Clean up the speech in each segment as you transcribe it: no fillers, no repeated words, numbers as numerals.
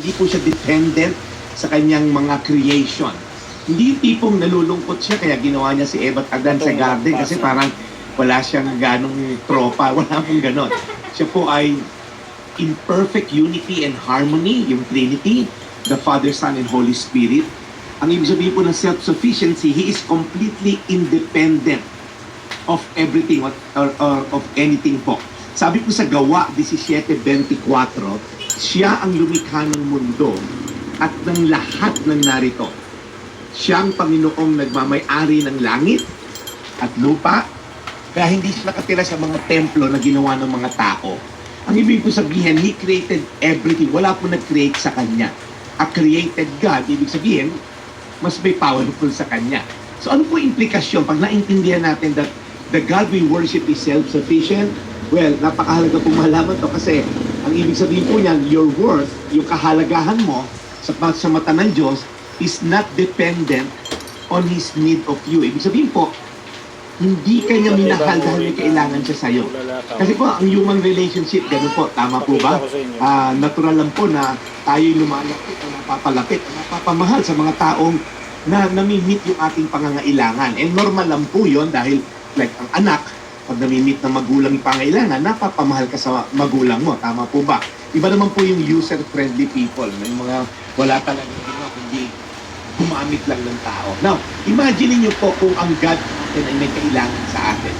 hindi po siya dependent sa kanyang mga creation. Hindi yung tipong nalulungkot siya kaya ginawa niya si Eva at Adan sa garden kasi parang wala siyang ganong tropa, wala pong ganon. Siya po ay in perfect unity and harmony, yung Trinity, the Father, Son, and Holy Spirit. Ang ibig sabihin po ng self-sufficiency, He is completely independent of everything or of anything po. Sabi po sa Gawa 17:24, siya ang lumikha ng mundo at ng lahat ng narito. Siya ang Panginoong nagmamay-ari ng langit at lupa, kaya hindi siya nakatira sa mga templo na ginawa ng mga tao. Ang ibig po sabihin, He created everything. Wala po nag-create sa Kanya. A created God, ibig sabihin, mas may powerful sa Kanya. So ano po implikasyon? Pag naintindihan natin that the God we worship is self-sufficient, well, napakahalaga pong malaman to kasi ang ibig sabihin po niyan, your worth, yung kahalagahan mo sa mata ng Diyos is not dependent on His need of you. Ibig sabihin po, hindi kanya minahal dahil may kailangan siya sa'yo. Kasi po, ang human relationship, ganun po, tama po ba? Natural lang po na tayo'y lumalapit o napapalapit o napapamahal sa mga taong na nami-meet yung ating pangangailangan. And normal lang po yun dahil like ang anak, pag nami-meet ng magulang yung pangangailangan, napapamahal ka sa magulang mo. Tama po ba? Iba naman po yung user-friendly people. Yung mga wala talagang ginawa, kundi gumamit lang ng tao. Now, imagine niyo po kung ang God natin ay may kailangan sa atin.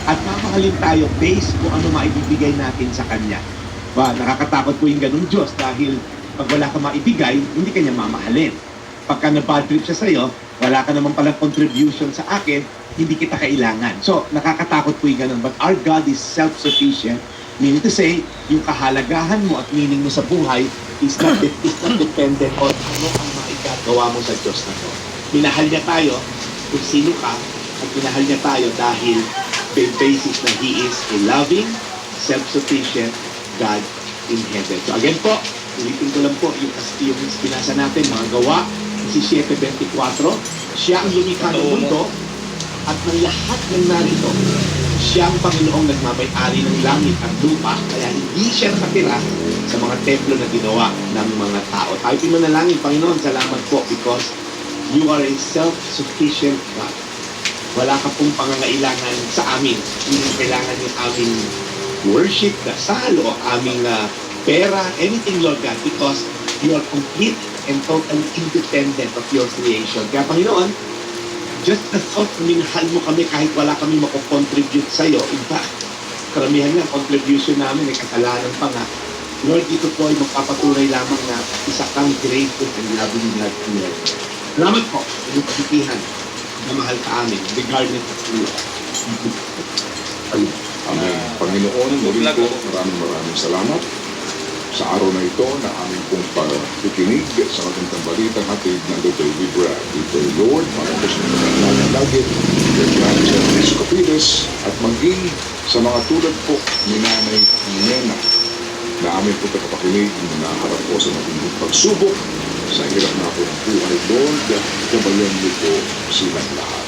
At mamahalin tayo based kung ano maibibigay natin sa Kanya. Nakakatakot po yung ganung Diyos dahil pag wala ka maibigay, hindi ka niya mamahalin. Pagka na-bad trip siya sa'yo, wala ka naman palang contribution sa akin, hindi kita kailangan. So, nakakatakot po yung ganun. But our God is self-sufficient, meaning to say, yung kahalagahan mo at meaning mo sa buhay is not dependent on ano ang gawa mo sa Diyos na to. Minahal niya tayo kung sino ka at minahal niya tayo dahil may basis na He is a loving, self-sufficient God in heaven. So again po, ulitin ko lang po yung binasa natin, mga Gawa 17:24, siya ang lumikha ng mundo at ng lahat ng narito. Siya ang Panginoong nagmamay-ari ng langit at lupa, kaya hindi siya nakatira sa mga templo na ginawa ng mga tao. Tayo pinanalangin, Panginoon, salamat po because you are a self-sufficient God. Wala ka pong pangangailangan sa amin. Hindi kailangan yung aming worship, dasal, o aming pera, anything, Lord God, because you are complete and totally independent of your creation. Kaya, Panginoon, just the thought na minahal mo kami kahit wala kami mako-contribute sa'yo. In fact, karamihan nga, contribution namin ay kasalanan pa nga. Lord, ito po ay magpapatunay lamang na isa kang grateful and loving God to Lord. Salamat po sa iyong kabutihan na mahal ka amin, regardless of who. Amen. Panginoon, muli po, maraming salamat sa araw na ito na aming pong pakikinig sa magandang balitang hatid ng The Daily Bread. We pray, Lord, marapos na pagkakalaan lagi kay Francis Episcopides at maging sa mga tulad po ni Nanay Nena na aming po kapakinig na naharap po sa matinding pagsubok sa hirap na po ng buhay, Lord, gabayan niyo po silang lahat.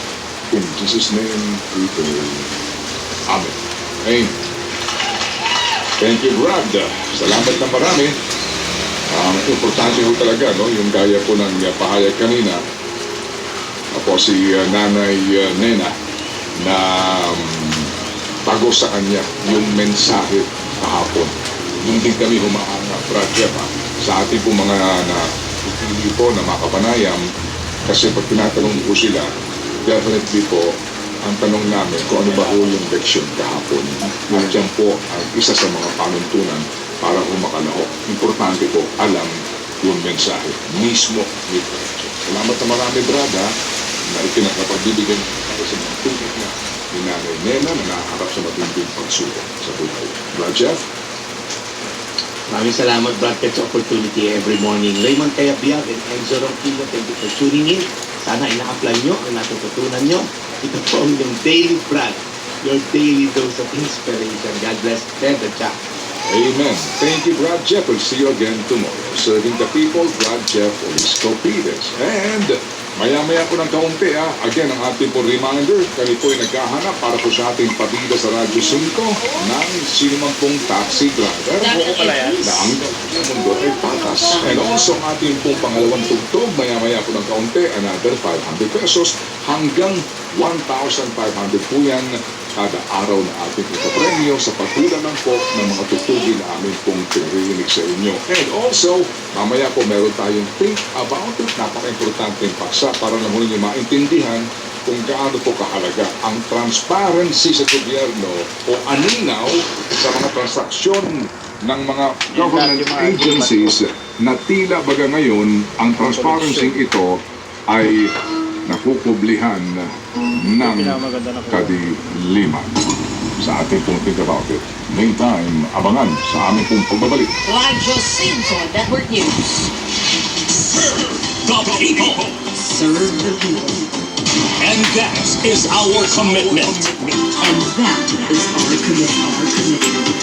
In Jesus' name, we pray. Amen. Amen. Thank you, Brad. Salamat na marami. Importante ho talaga, no? Yung gaya po ng pahayag kanina. Ako si Nanay Nena na bago sa kanya yung mensahe kahapon. Hindi kami humahanap, Brad Jeff, sa ating po mga pipili po na makapanayam kasi pag tinatanong po sila, definitely po ang tanong namin kung ano ba po yung leksyon kahapon. At yan po ang isa sa mga panuntunan para humakalahok. Importante po alam yung mensahe mismo ni Francis. Salamat na marami, brada, na ipinagpapagbibigyan tayo sa mga tubig na ni Nanay Nena na nakaharap sa matinding pagsubok sa buhay. Brad Jeff? Maraming salamat, Brad, sa opportunity every morning. Raymond Cayabyab and Enzo Ronquillo, thank you for tuning in. Sana ina-apply nyo ang natututunan nyo. Ito po ang yung Daily Brad, your daily dose of inspiration. God bless. Ted the Jack. Amen. Thank you, Brad Jeff. We'll see you again tomorrow. Serving the people, Brad Jeff Episcopides. And Maya-maya po ng kaunti, again, ang ating po reminder, kami po ay naghahanap para po sa ating pabida sa Radyo 5 ng sinumang pong taxi driver na ang mundo ay patas. And also, ang ating pong pangalawang tugtog, maya-maya po ng kaunti, another 500 pesos hanggang 1,500 po yan kada araw na ating ipapremyo sa pagkulang ng po ng mga tutugin na amin pong pinarinig sa inyo. And also, mamaya po meron tayong think about it. Napaka-importanteng paksa para na muli niyo maintindihan kung gaano po kahalaga ang transparency sa gobyerno o aninaw sa mga transaksyon ng mga government agencies na tila baga ngayon ang transparency ito ay nakukublihan ng kadiliman. Sa ating pong think about it. Meantime, abangan sa aming pong pagbabalik. Radyo 5 Network News. Serve the people. Serve the people. And that is our commitment. And that is our commitment.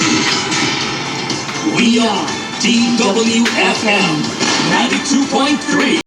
We are DWFM 92.3.